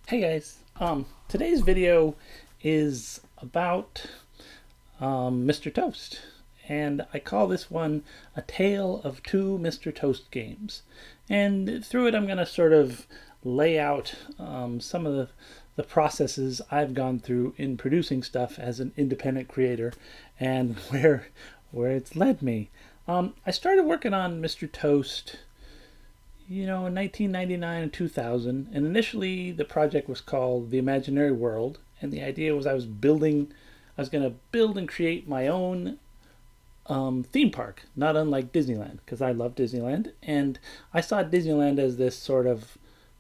Hey guys, today's video is about Mr. Toast, and I call this one A Tale of Two Mr. Toast Games. And through it, I'm going to sort of lay out some of the processes I've gone through in producing stuff as an independent creator, and where it's led me. I started working on Mr. Toast in 1999 and 2000. And initially, the project was called The Imaginary World. And the idea was I was going to build and create my own theme park, not unlike Disneyland, because I love Disneyland. And I saw Disneyland as this sort of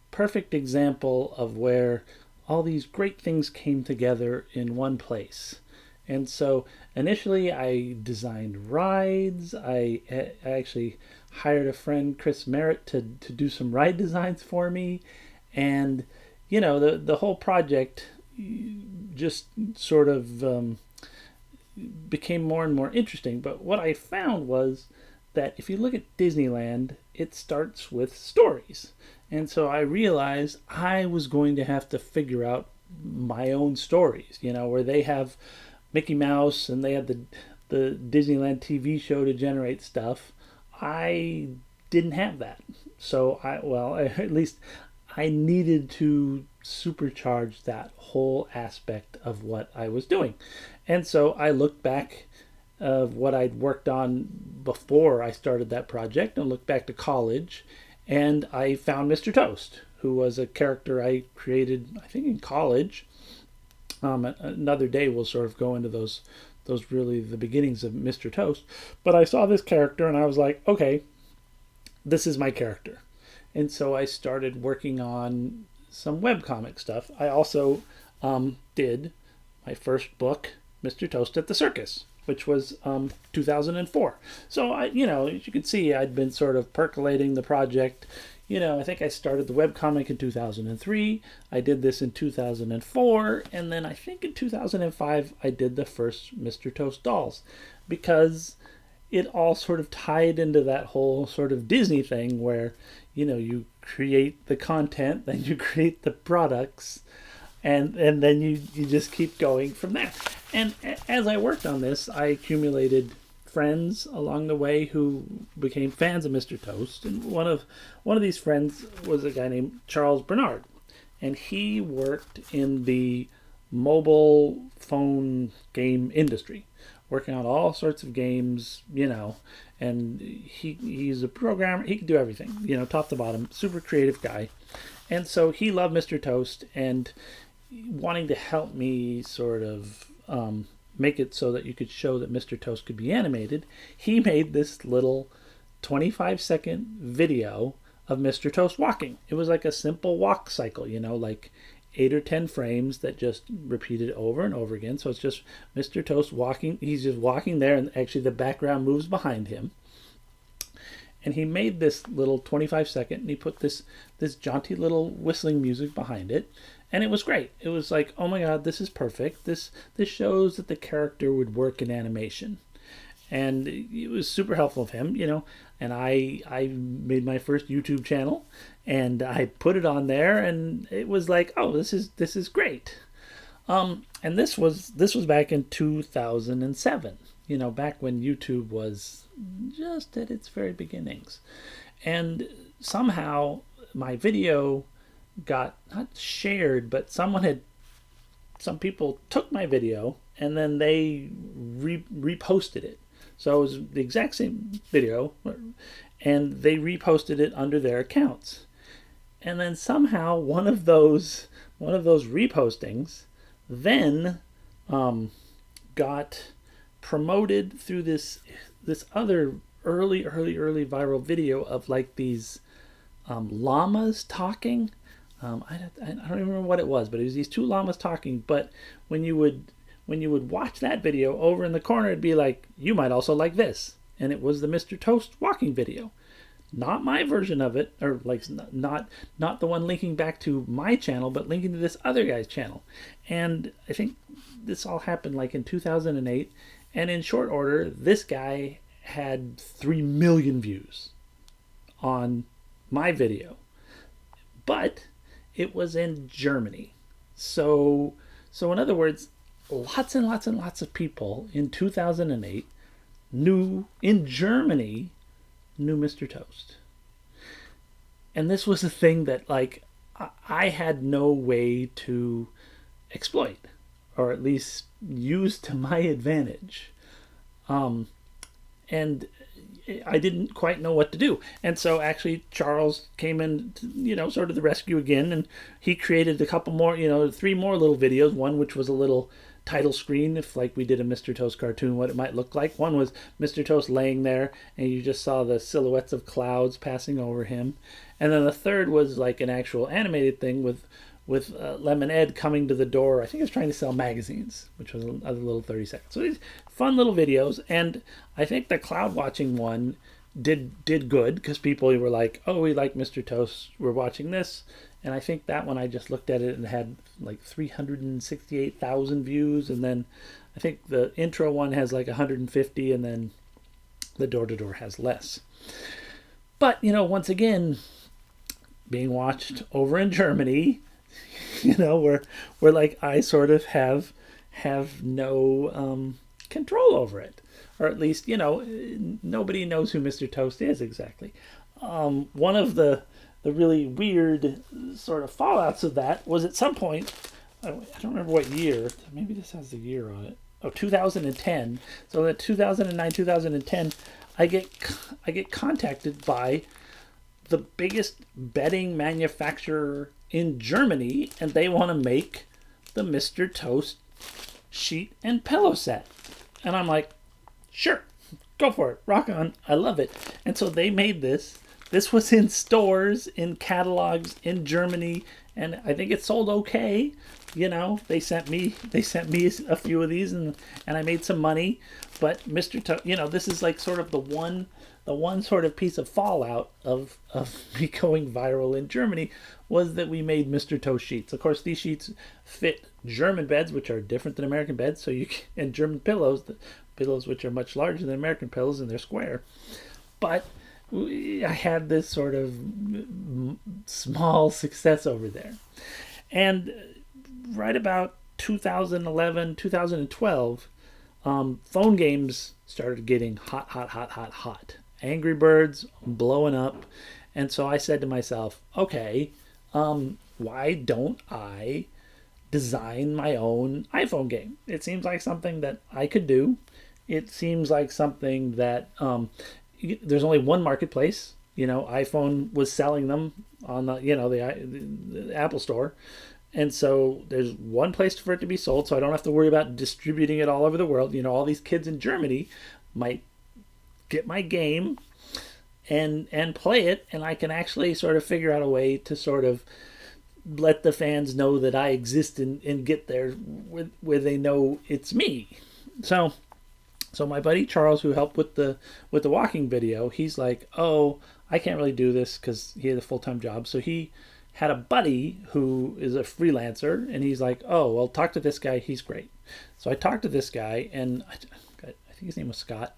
perfect example of where all these great things came together in one place. And so initially I designed rides. I actually hired a friend, Chris Merritt, to do some ride designs for me. And, the whole project just sort of became more and more interesting. But what I found was that if you look at Disneyland, it starts with stories. And so I realized I was going to have to figure out my own stories, where they have Mickey Mouse and they had the Disneyland TV show to generate stuff. I didn't have that. So at least I needed to supercharge that whole aspect of what I was doing. And so I looked back of what I'd worked on before I started that project and looked back to college, and I found Mr. Toast, who was a character I created, I think, in college. Another day we'll sort of go into those really the beginnings of Mr. Toast. But I saw this character and I was like, okay, this is my character. And so I started working on some webcomic stuff. I also did my first book, Mr. Toast at the Circus, which was 2004. So as you can see, I'd been sort of percolating the project. I think I started the webcomic in 2003. I did this in 2004. And then I think in 2005, I did the first Mr. Toast dolls, because it all sort of tied into that whole sort of Disney thing where, you create the content, then you create the products, and then you just keep going from there. And as I worked on this, I accumulated friends along the way who became fans of Mr. Toast, and one of these friends was a guy named Charles Bernard, and he worked in the mobile phone game industry, working on all sorts of games, and he's a programmer. He could do everything, top to bottom, super creative guy. And so he loved Mr. Toast, and wanting to help me sort of make it so that you could show that Mr. Toast could be animated, he made this little 25-second video of Mr. Toast walking. It was like a simple walk cycle, like 8 or 10 frames that just repeated over and over again. So it's just Mr. Toast walking. He's just walking there, and actually the background moves behind him. And he made this little 25-second, and he put this jaunty little whistling music behind it. And it was great. It was like, oh my God, this is perfect. This shows that the character would work in animation. And it was super helpful of him, And I made my first YouTube channel, and I put it on there, and it was like, oh, this is great. And this was back in 2007, back when YouTube was just at its very beginnings. And somehow my video got not shared, but some people took my video and then they reposted it. So it was the exact same video, and they reposted it under their accounts. And then somehow one of those repostings then got promoted through this other early viral video of like these llamas talking. I don't remember what it was, but it was these two llamas talking. But when you would watch that video, over in the corner it'd be like, you might also like this, and it was the Mr. Toast walking video, not my version of it, or like not the one linking back to my channel, but linking to this other guy's channel. And I think this all happened like in 2008, and in short order, this guy had 3 million views on my video, but it was in Germany. So in other words, lots and lots and lots of people in 2008 knew in Germany knew Mr. Toast. And this was a thing that like I had no way to exploit or at least use to my advantage. And I didn't quite know what to do. And so actually Charles came in, to, sort of the rescue again, and he created a couple more, 3 more little videos. One which was a little title screen, if like we did a Mr. Toast cartoon, what it might look like. One was Mr. Toast laying there, and you just saw the silhouettes of clouds passing over him. And then the third was like an actual animated thing with Lemon Ed coming to the door. I think he was trying to sell magazines, which was another little 30 seconds. So these fun little videos. And I think the cloud watching one did good because people were like, oh, we like Mr. Toast, we're watching this. And I think that one, I just looked at it and had like 368,000 views. And then I think the intro one has like 150, and then the door-to-door has less. But, once again, being watched over in Germany, where like I sort of have no control over it, or at least nobody knows who Mr. Toast is exactly. One of the really weird sort of fallouts of that was at some point, I don't remember what year, maybe this has the year on it. Oh, 2010. So in 2009, 2010, I get contacted by the biggest bedding manufacturer in Germany, and they want to make the Mr. Toast sheet and pillow set. And I'm like, sure, go for it, rock on, I love it. And so they made this. This was in stores, in catalogs in Germany, and I think it sold okay. They sent me a few of these, and I made some money. But Mr. Toast, this is like sort of the one sort of piece of fallout of me going viral in Germany was that we made Mr. Toast sheets. Of course, these sheets fit German beds, which are different than American beds, and German pillows, the pillows which are much larger than American pillows, and they're square. But I had this sort of small success over there. And right about 2011, 2012, phone games started getting hot. Angry Birds blowing up. And so I said to myself, okay, why don't I design my own iPhone game? It seems like something that I could do. It seems like something that there's only one marketplace. iPhone was selling them on the Apple Store. And so there's one place for it to be sold, so I don't have to worry about distributing it all over the world. All these kids in Germany might get my game and play it, and I can actually sort of figure out a way to sort of let the fans know that I exist and get there where they know it's me. So my buddy Charles, who helped with the walking video, he's like, oh, I can't really do this because he had a full-time job. So he had a buddy who is a freelancer, and he's like, oh, well, talk to this guy. He's great. So I talked to this guy, and I think his name was Scott.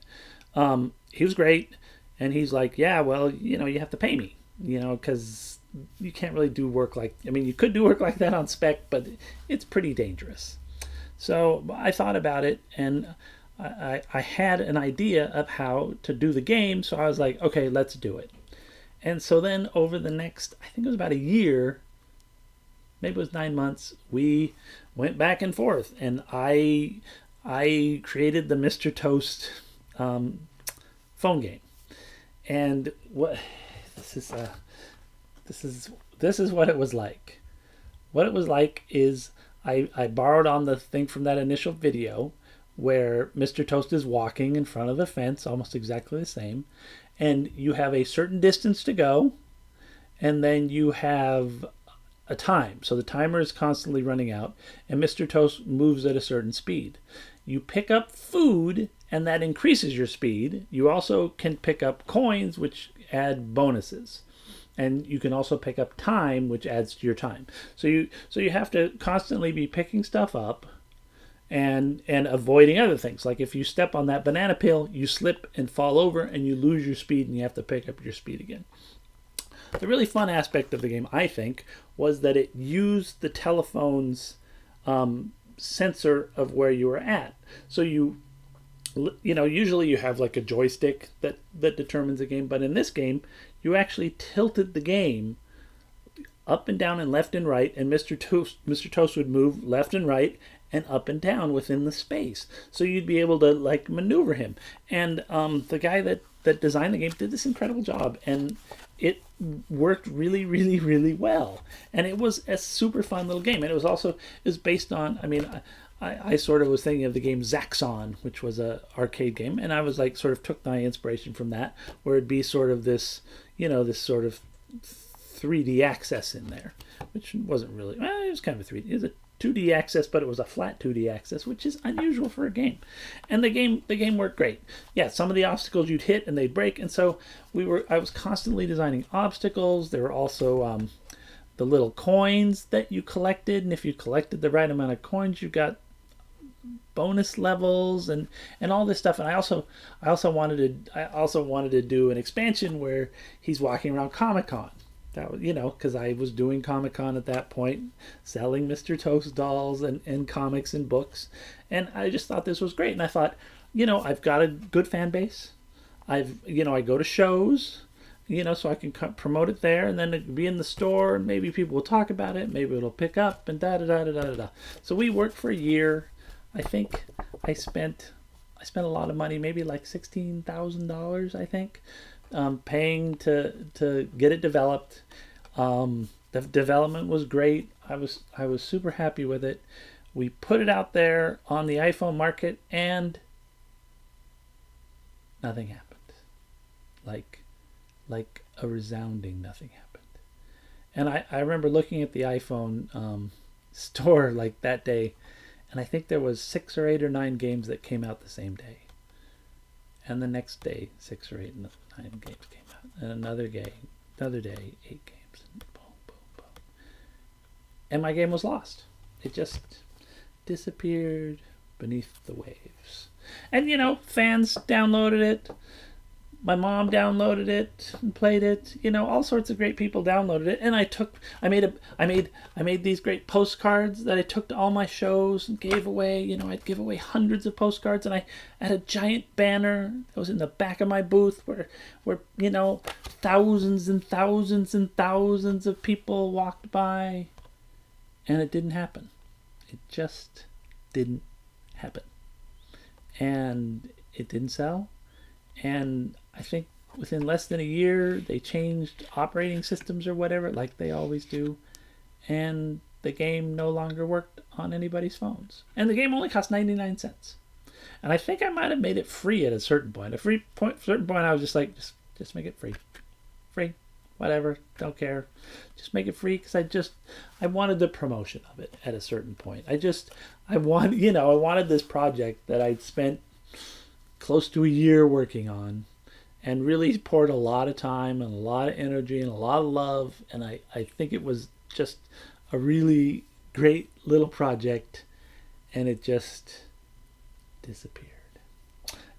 He was great. And he's like, yeah, well, you have to pay me, because you can't really do work you could do work like that on spec, but it's pretty dangerous. So I thought about it, and I had an idea of how to do the game. So I was like, okay, let's do it. And so then over the next, I think it was about a year, maybe it was 9 months, we went back and forth, and I created the Mr. Toast phone game. And this is what it was like. What it was like is I borrowed on the thing from that initial video where Mr. Toast is walking in front of the fence, almost exactly the same, and you have a certain distance to go, and then you have a time. So the timer is constantly running out, and Mr. Toast moves at a certain speed. You pick up food, and that increases your speed. You also can pick up coins, which add bonuses. And you can also pick up time, which adds to your time. So you have to constantly be picking stuff up and avoiding other things. Like if you step on that banana peel, you slip and fall over, and you lose your speed, and you have to pick up your speed again. the really fun aspect of the game, I think, was that it used the telephone's sensor of where you were at. So usually you have like a joystick that determines the game, but in this game, you actually tilted the game up and down and left and right, and Mr. Toast would move left and right and up and down within the space. So you'd be able to like maneuver him. And the guy that designed the game did this incredible job, and it worked really, really, really well. And it was a super fun little game. And it was based on, I sort of was thinking of the game Zaxxon, which was a arcade game, and I was like sort of took my inspiration from that, where it'd be sort of this, this sort of 3D access in there, which wasn't really, it was kind of a 3D. It was a 2D access, but it was a flat 2D access, which is unusual for a game. And the game worked great. Yeah, some of the obstacles you'd hit and they'd break, and so I was constantly designing obstacles. There were also the little coins that you collected, and if you collected the right amount of coins, you got bonus levels and all this stuff. And I also wanted to do an expansion where he's walking around Comic-Con. That was, because I was doing Comic-Con at that point, selling Mr. Toast dolls and comics and books, and I just thought this was great. And I thought, I've got a good fan base. I go to shows, so I can promote it there, and then it'll be in the store, and maybe people will talk about it, maybe it'll pick up, and da da da da da da. So we worked for a year. I think I spent a lot of money, maybe like $16,000, I think. Paying to get it developed. The development was great. I was super happy with it. We put it out there on the iPhone market, and nothing happened. Like a resounding nothing happened. And I remember looking at the iPhone store like that day, and I think there was 6 or 8 or 9 games that came out the same day. And the next day, 6 or 8 and 9 games came out. And another day, 8 games. And boom, boom, boom. And my game was lost. It just disappeared beneath the waves. And, fans downloaded it. My mom downloaded it and played it. All sorts of great people downloaded it. And I made these great postcards that I took to all my shows and gave away. I'd give away hundreds of postcards, and I had a giant banner that was in the back of my booth where thousands and thousands and thousands of people walked by, and it didn't happen. It just didn't happen. And it didn't sell. And I think within less than a year, they changed operating systems or whatever, like they always do. And the game no longer worked on anybody's phones. And the game only cost 99 cents. And I think I might have made it free at a certain point. At a certain point, I was just like, just make it free. Free. Whatever. Don't care. Just make it free, because I wanted the promotion of it at a certain point. I wanted this project that I'd spent close to a year working on, and really poured a lot of time and a lot of energy and a lot of love, and I think it was just a really great little project, and it just disappeared.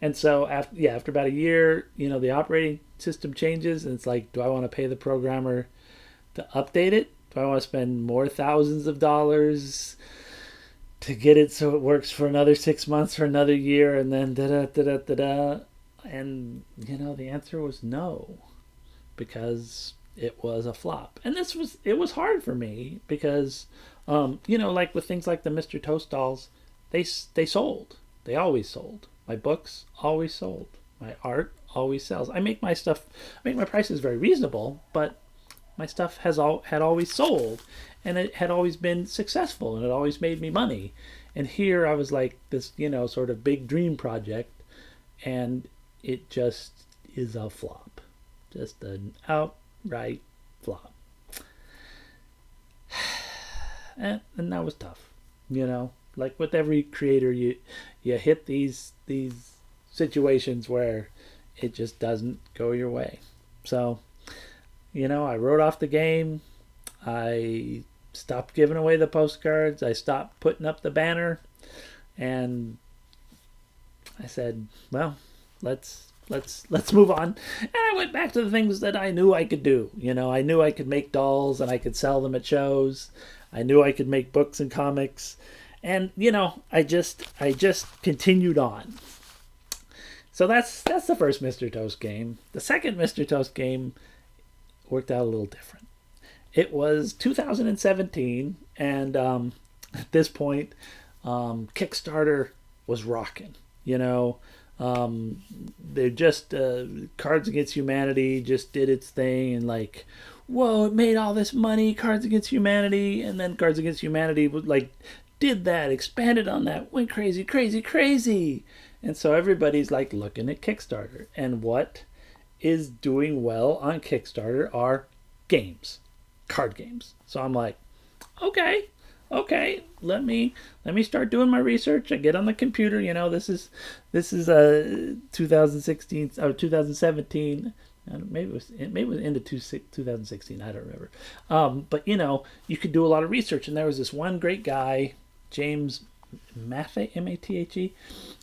And so after about a year, the operating system changes, and it's like, do I want to pay the programmer to update it? Do I want to spend more thousands of dollars to get it so it works for another 6 months, for another year, and then da-da-da-da-da-da? And, the answer was no, because it was a flop. And it was hard for me because, like with things like the Mr. Toast dolls, they sold. They always sold. My books always sold. My art always sells. I make my prices very reasonable, but my stuff had always sold, and it had always been successful, and it always made me money. And here I was like this, sort of big dream project, and it just is a flop. Just an outright flop. And that was tough, Like with every creator, you hit these situations where it just doesn't go your way. So, I wrote off the game. I stopped giving away the postcards. I stopped putting up the banner. And I said, well, let's let's move on. And I went back to the things that I knew I could do. I knew I could make dolls and I could sell them at shows. I knew I could make books and comics. And I just continued on. So that's the first Mr. Toast game. The second Mr. Toast game worked out a little different. It was 2017, and at this point, Kickstarter was rocking. They're just Cards Against Humanity just did its thing, and like, whoa, it made all this money, Cards Against Humanity, and then Cards Against Humanity was like did that, expanded on that, went crazy, crazy, crazy. And so everybody's like looking at Kickstarter, and what is doing well on Kickstarter are games, card games. So I'm like, okay, let me start doing my research. I get on the computer. This is 2016 or 2017. Maybe it was into 2016. I don't remember. But you could do a lot of research, and there was this one great guy, James Mathe, M-A-T-H-E,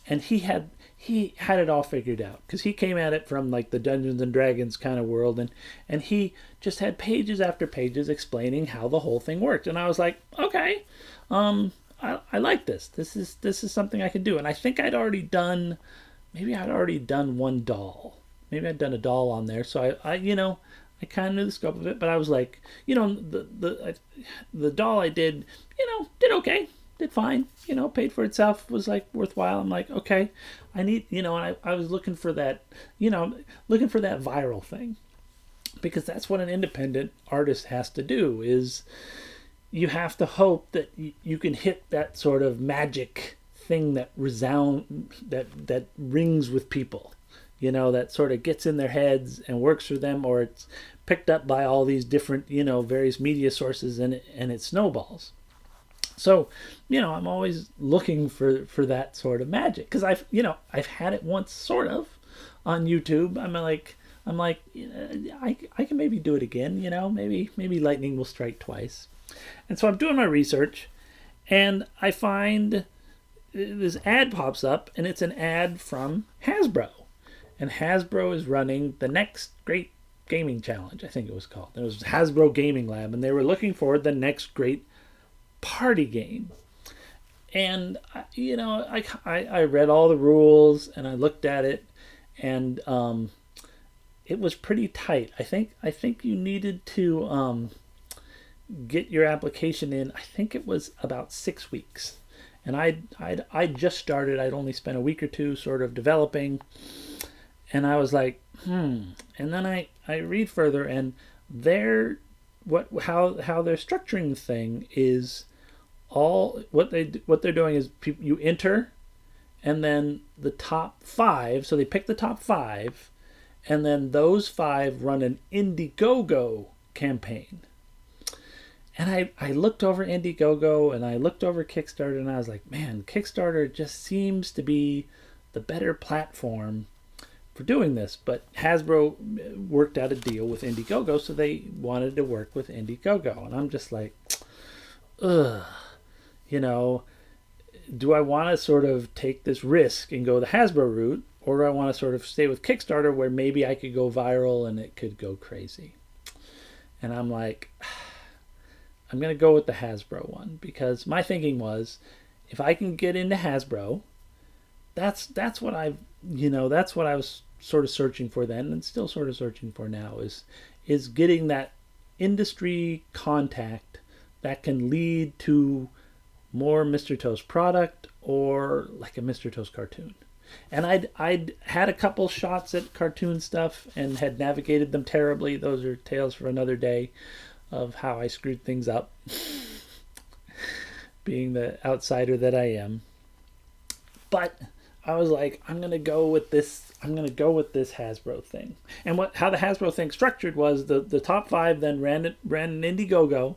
and he had it all figured out, because he came at it from like the Dungeons and Dragons kind of world, and he just had pages after pages explaining how the whole thing worked. And I was like, okay, I like this. This is something I can do. And I think I'd already done one doll. Maybe I'd done a doll on there. So I kind of knew the scope of it, but I was like, the doll I did, did okay. Did fine, paid for itself, was like worthwhile. I'm like, okay, I need, and I was looking for that, viral thing, because that's what an independent artist has to do. Is you have to hope that you can hit that sort of magic thing that that rings with people, that sort of gets in their heads and works for them, or it's picked up by all these different, various media sources, and it snowballs. So, I'm always looking for that sort of magic, because I've had it once, sort of, on YouTube. I'm like, I can maybe do it again. Maybe lightning will strike twice. And so I'm doing my research, and I find this ad pops up, and it's an ad from Hasbro, and Hasbro is running the next great gaming challenge. I think it was called. It was Hasbro Gaming Lab, and they were looking for the next great party game. And I read all the rules, and I looked at it, and it was pretty tight. I think you needed to get your application in. I think it was about 6 weeks, and I just started. I'd only spent a week or two sort of developing, and I was like, And then I read further, and how they're structuring the thing is, what they're doing is you enter, and then the top 5. So they pick the top 5, and then those 5 run an Indiegogo campaign. And I looked over Indiegogo, and I looked over Kickstarter, and I was like, man, Kickstarter just seems to be the better platform for doing this. But Hasbro worked out a deal with Indiegogo, so they wanted to work with Indiegogo. And I'm just like, ugh. Do I want to sort of take this risk and go the Hasbro route, or do I want to sort of stay with Kickstarter, where maybe I could go viral and it could go crazy? And I'm like, I'm going to go with the Hasbro one, because my thinking was, if I can get into Hasbro, that's what that's what I was sort of searching for then, and still sort of searching for now, is getting that industry contact that can lead to more Mr. Toast product, or like a Mr. Toast cartoon. And I'd had a couple shots at cartoon stuff and had navigated them terribly. Those are tales for another day, of how I screwed things up, being the outsider that I am. But I was like, I'm gonna go with this Hasbro thing. And how the Hasbro thing structured was, the top 5 then ran an Indiegogo.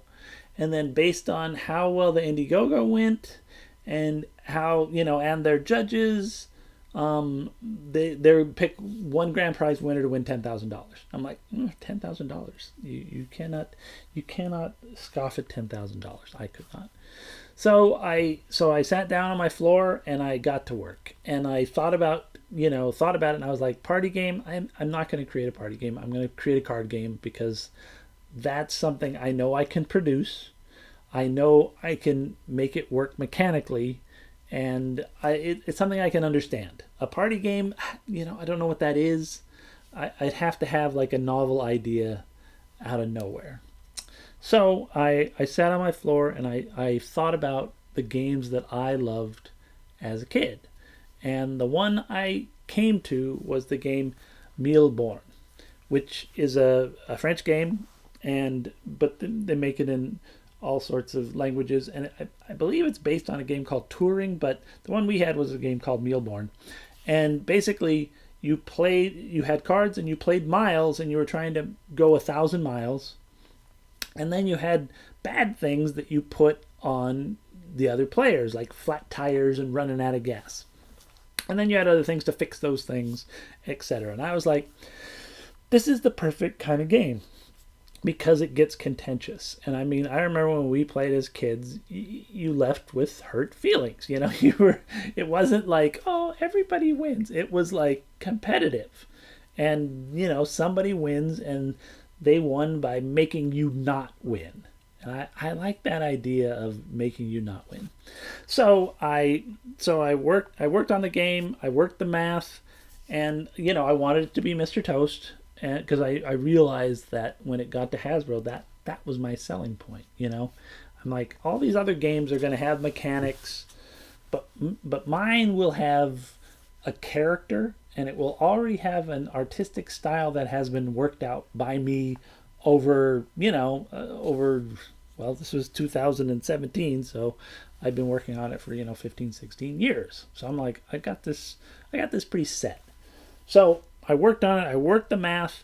And then based on how well the Indiegogo went, and how, and their judges, they pick one grand prize winner to win $10,000. I'm like, $10,000. You cannot scoff at $10,000. I could not. So I sat down on my floor and I got to work and I thought about it, and I was like, party game. I'm not going to create a party game. I'm going to create a card game because that's something I know I can produce. I know I can make it work mechanically, and it's something I can understand. A party game, I don't know what that is. I'd have to have like a novel idea out of nowhere. So I sat on my floor and I thought about the games that I loved as a kid. And the one I came to was the game Mille Bornes, which is a French game, but they make it in all sorts of languages. And I believe it's based on a game called Touring, but the one we had was a game called Mille Bornes. And basically, you had cards and you played miles, and you were trying to go 1,000 miles. And then you had bad things that you put on the other players, like flat tires and running out of gas. And then you had other things to fix those things, etc. And I was like, this is the perfect kind of game because it gets contentious. And I mean, I remember when we played as kids, you left with hurt feelings. It wasn't like, oh, everybody wins. It was like competitive. And, somebody wins and they won by making you not win. And I like that idea of making you not win. So I worked on the game, I worked the math, and I wanted it to be Mr. Toast, and because I realized that when it got to Hasbro, that was my selling point. I'm like, all these other games are going to have mechanics, but mine will have a character, and it will already have an artistic style that has been worked out by me over this was 2017, so I've been working on it for 15, 16 years. So I'm like, I got this pretty set. So I worked on it, I worked the math,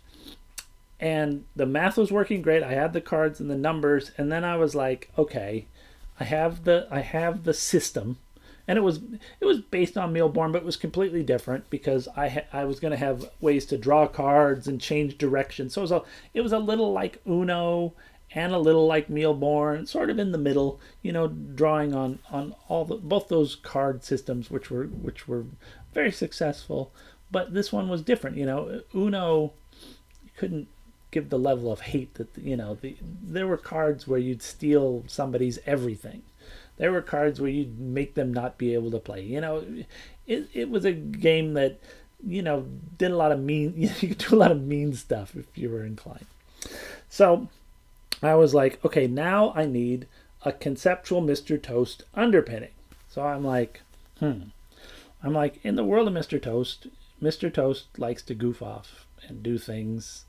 and the math was working great. I had the cards and the numbers, and then I was like, okay, I have the system. And it was based on Mille Bornes, but it was completely different because I was going to have ways to draw cards and change direction. So it was a little like Uno and a little like Mille Bornes, sort of in the middle, drawing on both those card systems, which were very successful. But this one was different. Uno, you couldn't give the level of hate that there were cards where you'd steal somebody's everything. There were cards where you'd make them not be able to play. It was a game that, did a lot of mean, you could do a lot of mean stuff if you were inclined. So I was like, okay, now I need a conceptual Mr. Toast underpinning. So I'm like, in the world of Mr. Toast likes to goof off and do things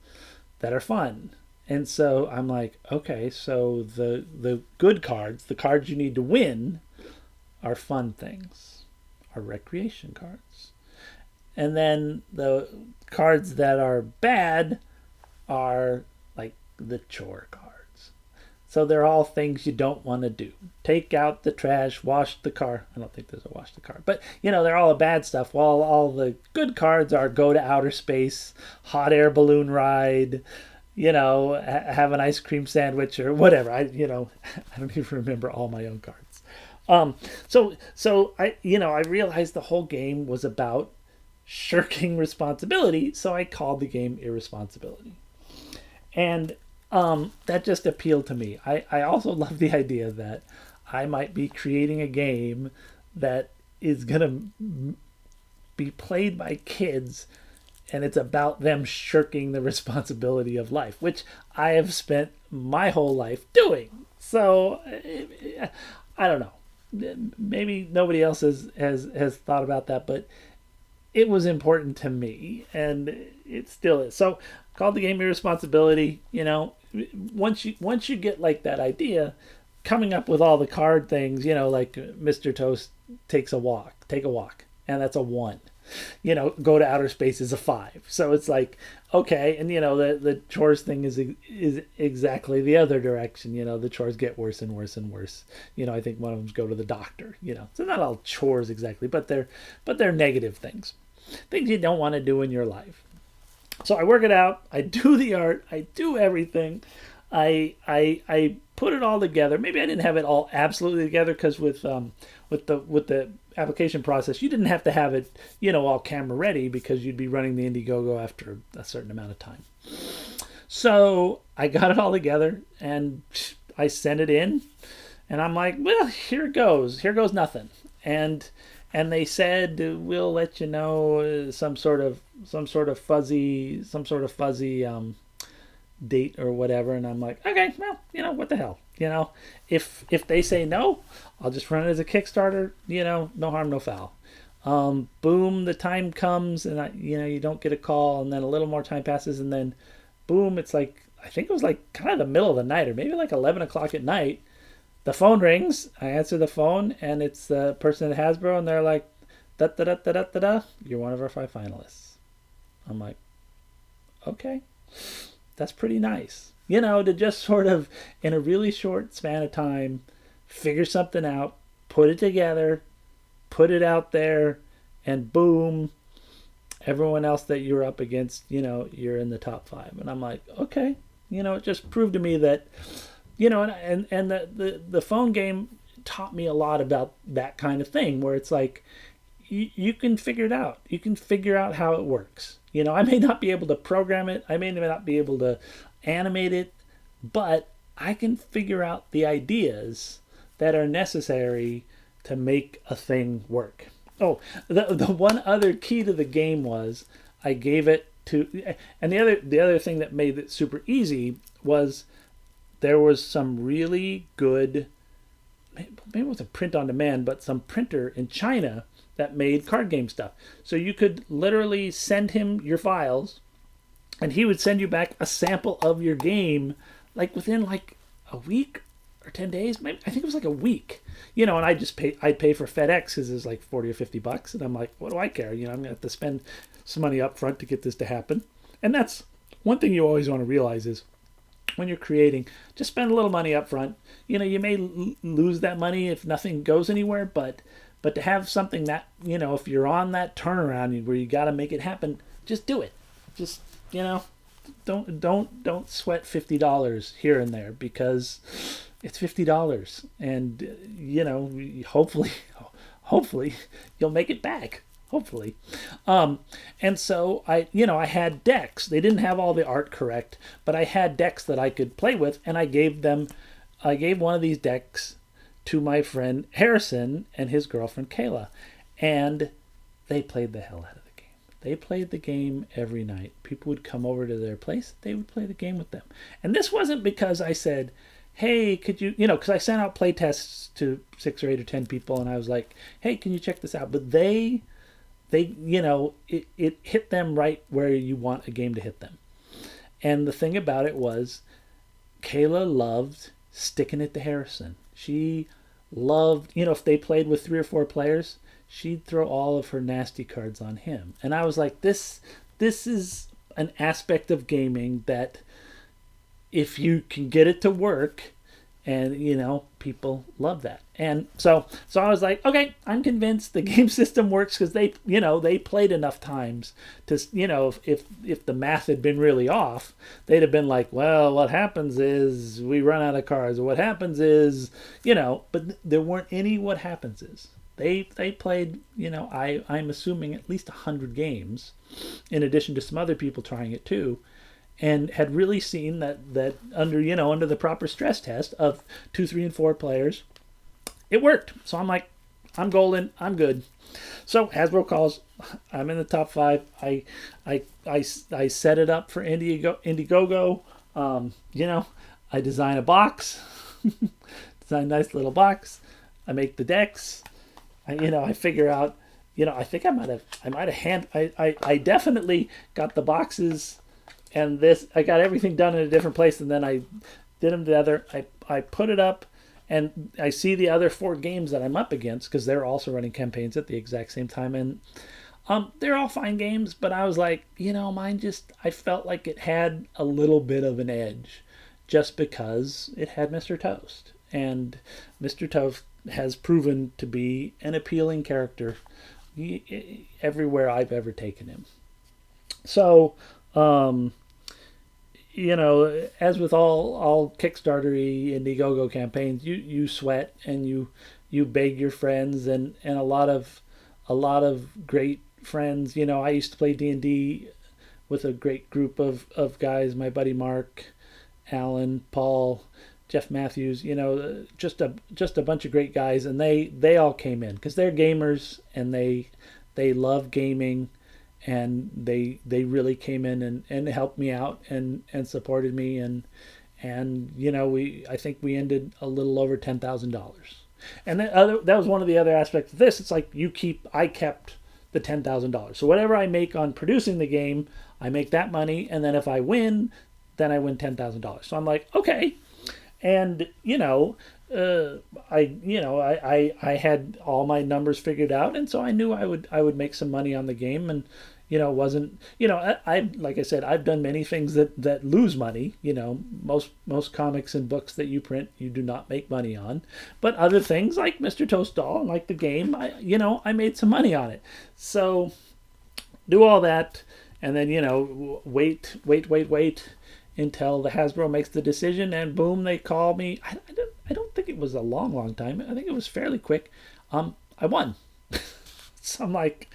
that are fun. And so I'm like, okay, so the good cards, the cards you need to win, are fun things, are recreation cards. And then the cards that are bad are like the chore cards. So they're all things you don't want to do. Take out the trash, wash the car. I don't think there's a wash the car. But, they're all the bad stuff. While all the good cards are go to outer space, hot air balloon ride, have an ice cream sandwich or whatever. I don't even remember all my own cards. So I realized the whole game was about shirking responsibility. So I called the game Irresponsibility. And that just appealed to me. I also love the idea that I might be creating a game that is going to be played by kids, and it's about them shirking the responsibility of life, which I have spent my whole life doing. So I don't know. Maybe nobody else has thought about that, but it was important to me, and it still is. So called the game Irresponsibility. Once you get like that idea, coming up with all the card things, like Mr. Toast take a walk, and that's a 1. Go to outer space is a 5. So it's like, okay. And, the chores thing is exactly the other direction. The chores get worse and worse and worse. I think one of them's go to the doctor, So not all chores exactly, but they're negative things. Things you don't want to do in your life. So I work it out. I do the art. I do everything. I put it all together. Maybe I didn't have it all absolutely together because with the application process, you didn't have to have it all camera ready because you'd be running the Indiegogo after a certain amount of time. So I got it all together and I sent it in, and I'm like, well, here goes nothing. And they said we'll let you know some sort of fuzzy date or whatever. And I'm like, okay, well, what the hell, if they say no, I'll just run it as a Kickstarter, no harm, no foul. Boom, the time comes, and you don't get a call, and then a little more time passes, and then boom, it's like, I think it was like kind of the middle of the night, or maybe like 11 o'clock at night. The phone rings. I answer the phone, and it's the person at Hasbro, and they're like, da da da da da da da. You're one of our 5 finalists. I'm like, okay, that's pretty nice. To just sort of, in a really short span of time, figure something out, put it together, put it out there, and boom, everyone else that you're up against, you're in the top 5. And I'm like, okay, it just proved to me that, and the phone game taught me a lot about that kind of thing, where it's like, you can figure it out. You can figure out how it works. I may not be able to program it. I may not be able to animate it, but I can figure out the ideas that are necessary to make a thing work. Oh, the one other key to the game was I gave it to, and the other thing that made it super easy was there was some really good, maybe it wasn't print on demand, but some printer in China that made card game stuff. So you could literally send him your files, and he would send you back a sample of your game, like within like a week or 10 days. Maybe, I think it was like a week. And I'd pay for FedEx because it's like 40 or 50 bucks. And I'm like, what do I care? I'm going to have to spend some money up front to get this to happen. And that's one thing you always want to realize is when you're creating, just spend a little money up front. You may lose that money if nothing goes anywhere, but to have something that, if you're on that turnaround where you got to make it happen, just do it. Just, don't sweat $50 here and there because it's $50, and hopefully you'll make it back. Hopefully. And so I had decks. They didn't have all the art correct, but I had decks that I could play with, and I gave one of these decks to my friend Harrison and his girlfriend Kayla, and they played the hell out of the game. They played the game every night. People would come over to their place. They would play the game with them. And this wasn't because I said, hey, could you, because I sent out play tests to 6 or 8 or 10 people, and I was like, hey, can you check this out? But they it hit them right where you want a game to hit them. And the thing about it was, Kayla loved sticking it to Harrison. She loved, if they played with 3 or 4 players, she'd throw all of her nasty cards on him. And I was like, this is an aspect of gaming that if you can get it to work, and people love that. And so I was like, okay, I'm convinced the game system works because they played enough times to, if the math had been really off, they'd have been like, well, what happens is we run out of cards, or what happens is, but there weren't any what happens is. They played, I'm assuming at least 100 games, in addition to some other people trying it too, and had really seen that under the proper stress test of 2, 3, and 4 players, it worked. So I'm like, I'm golden, I'm good. So Hasbro calls, I'm in the top 5. I set it up for Indiegogo. I design a box, design a nice little box. I make the decks. I figure out. I think I might have I definitely got the boxes. And I got everything done in a different place, and then I did them together. I put it up, and I see the other 4 games that I'm up against because they're also running campaigns at the exact same time. And They're all fine games, but I was like, mine just, I felt like it had a little bit of an edge just because it had Mr. Toast. And Mr. Toast has proven to be an appealing character everywhere I've ever taken him. So, um, as with all Kickstarter Indiegogo campaigns, you sweat and you beg your friends and a lot of great friends. I used to play D&D with a great group of guys. My buddy Mark, Alan, Paul, Jeff Matthews. Just a bunch of great guys, and they all came in because they're gamers and they love gaming, and they really came in and helped me out and supported me, and we I think we ended a little over $10,000. And that was one of the other aspects of this. It's like I kept the $10,000. So whatever I make on producing the game, I make that money, and then if I win, then I win $10,000. So I'm like, okay, and I had all my numbers figured out, and so I knew I would make some money on the game, and it wasn't, I like I said, I've done many things that lose money. Most comics and books that you print, you do not make money on, but other things like Mr. Toast Doll and like the game, I made some money on it. So do all that, and then wait until the Hasbro makes the decision, and boom, they call me. I don't think it was a long time. I think it was fairly quick. I won. So I'm like,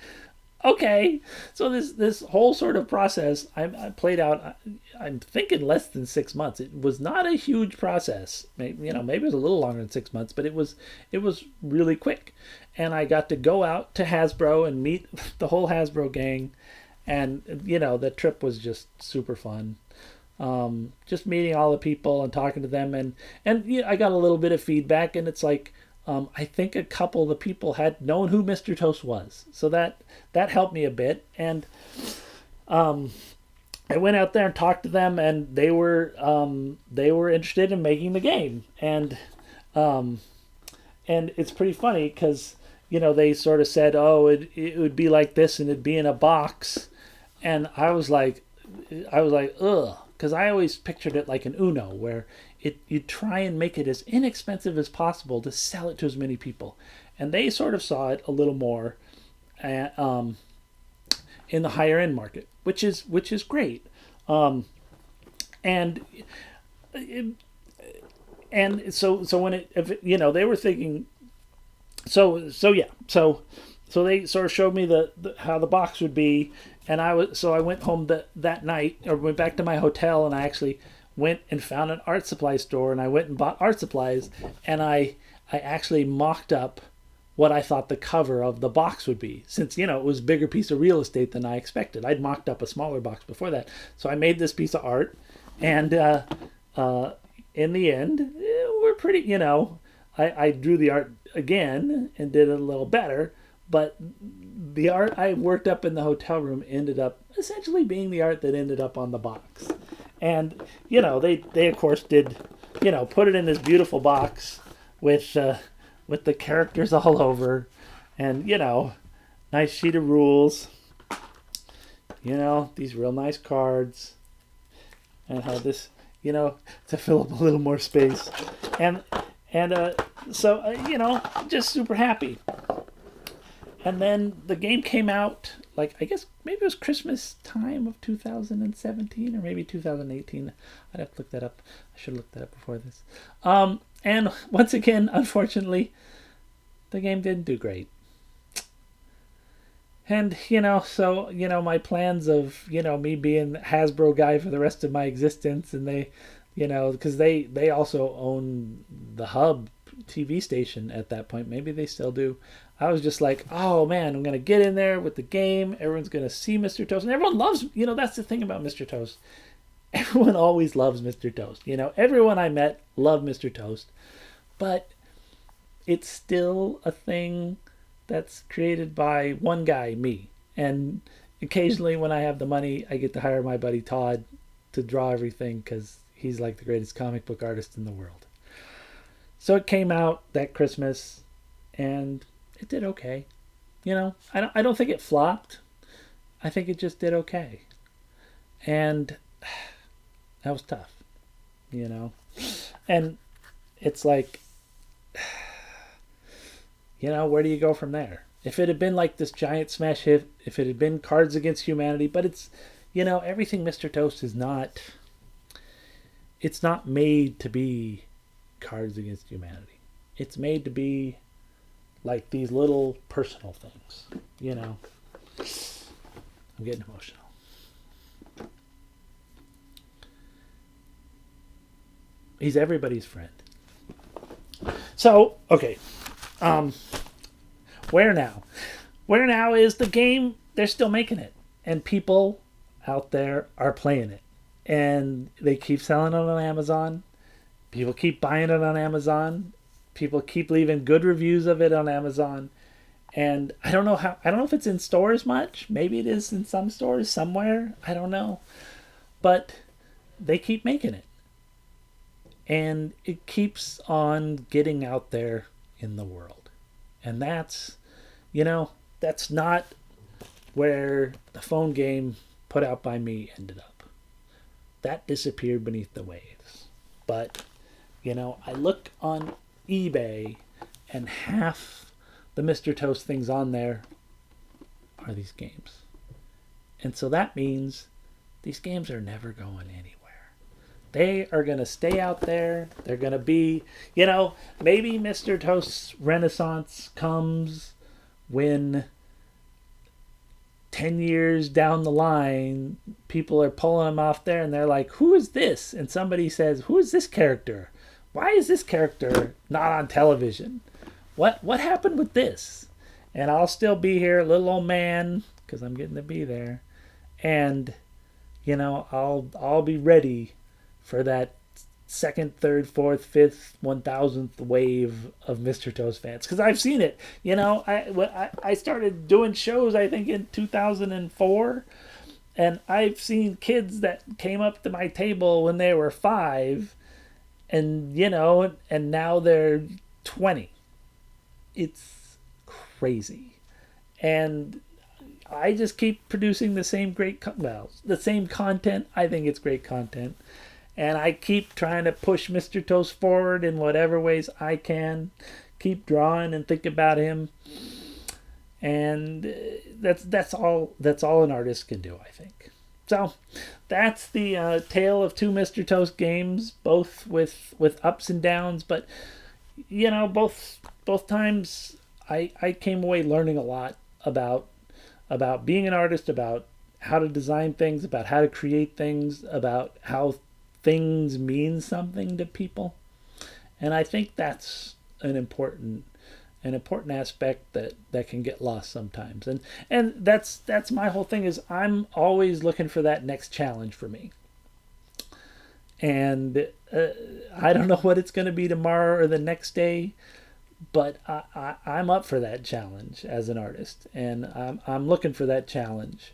okay. So this whole sort of process I played out. I'm thinking less than 6 months. It was not a huge process. Maybe it was a little longer than 6 months, but it was really quick. And I got to go out to Hasbro and meet the whole Hasbro gang, and the trip was just super fun. Just meeting all the people and talking to them, and I got a little bit of feedback, and it's like, I think a couple of the people had known who Mr. Toast was, so that helped me a bit. And I went out there and talked to them, and they were interested in making the game, and it's pretty funny because they sort of said, oh, it would be like this, and it'd be in a box, and I was like, ugh. Because I always pictured it like an Uno, where you try and make it as inexpensive as possible to sell it to as many people. And they sort of saw it a little more in the higher end market, which is great. And so when they were thinking, so they sort of showed me the how the box would be. And I went home that night, or went back to my hotel, and I actually went and found an art supply store, and I went and bought art supplies, and I actually mocked up what I thought the cover of the box would be, since it was a bigger piece of real estate than I expected. I'd mocked up a smaller box before that, so I made this piece of art, and in the end, we're pretty. I drew the art again and did it a little better. But the art I worked up in the hotel room ended up essentially being the art that ended up on the box. And, they of course did, put it in this beautiful box with the characters all over, and, nice sheet of rules, these real nice cards, and how this, to fill up a little more space. And just super happy. And then the game came out, like, I guess maybe it was Christmas time of 2017 or maybe 2018. I'd have to look that up. I should have looked that up before this. And once again, unfortunately, the game didn't do great. And, so, my plans of, me being the Hasbro guy for the rest of my existence, and they, because they also own the Hub TV station at that point. Maybe they still do. I was just like, oh man, I'm going to get in there with the game. Everyone's going to see Mr. Toast. And everyone loves, that's the thing about Mr. Toast. Everyone always loves Mr. Toast. Everyone I met loved Mr. Toast. But it's still a thing that's created by one guy, me. And occasionally when I have the money, I get to hire my buddy Todd to draw everything because he's like the greatest comic book artist in the world. So it came out that Christmas, and it did okay. I don't think it flopped. I think it just did okay. And that was tough, you know. And it's like, where do you go from there? If it had been like this giant smash hit, if it had been Cards Against Humanity, but it's, everything Mr. Toast is not, it's not made to be Cards Against Humanity. It's made to be like these little personal things, I'm getting emotional. He's everybody's friend. So, okay. Where Now? Where Now is the game, they're still making it. And people out there are playing it. And they keep selling it on Amazon. People keep buying it on Amazon. People keep leaving good reviews of it on Amazon. And I don't know if it's in stores much. Maybe it is in some stores somewhere. I don't know. But they keep making it. And it keeps on getting out there in the world. And that's not where the phone game put out by me ended up. That disappeared beneath the waves. But, I look on eBay and half the Mr. Toast things on there are these games. And so that means these games are never going anywhere. They are going to stay out there. They're going to be, maybe Mr. Toast's renaissance comes when 10 years down the line, people are pulling them off there and they're like, who is this? And somebody says, who is this character? Why is this character not on television? What happened with this? And I'll still be here, little old man, because I'm getting to be there. And, I'll be ready for that second, third, fourth, fifth, 1000th wave of Mr. Toast fans. Because I've seen it. I started doing shows, I think, in 2004. And I've seen kids that came up to my table when they were 5. And, and now they're 20. It's crazy. And I just keep producing the same the same content. I think it's great content. And I keep trying to push Mr. Toast forward in whatever ways I can. Keep drawing and think about him. And that's all an artist can do, I think. So that's the tale of two Mr. Toast games, both with ups and downs. But, both times I came away learning a lot about being an artist, about how to design things, about how to create things, about how things mean something to people. And I think that's an important aspect that can get lost sometimes. And that's my whole thing, is I'm always looking for that next challenge for me. And I don't know what it's going to be tomorrow or the next day, but I'm up for that challenge as an artist, and I'm looking for that challenge.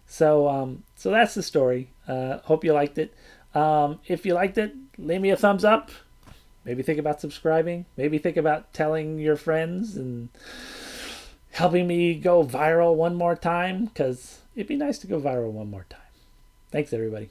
So that's the story. Hope you liked it. If you liked it, leave me a thumbs up. Maybe think about subscribing. Maybe think about telling your friends and helping me go viral one more time, because it'd be nice to go viral one more time. Thanks, everybody.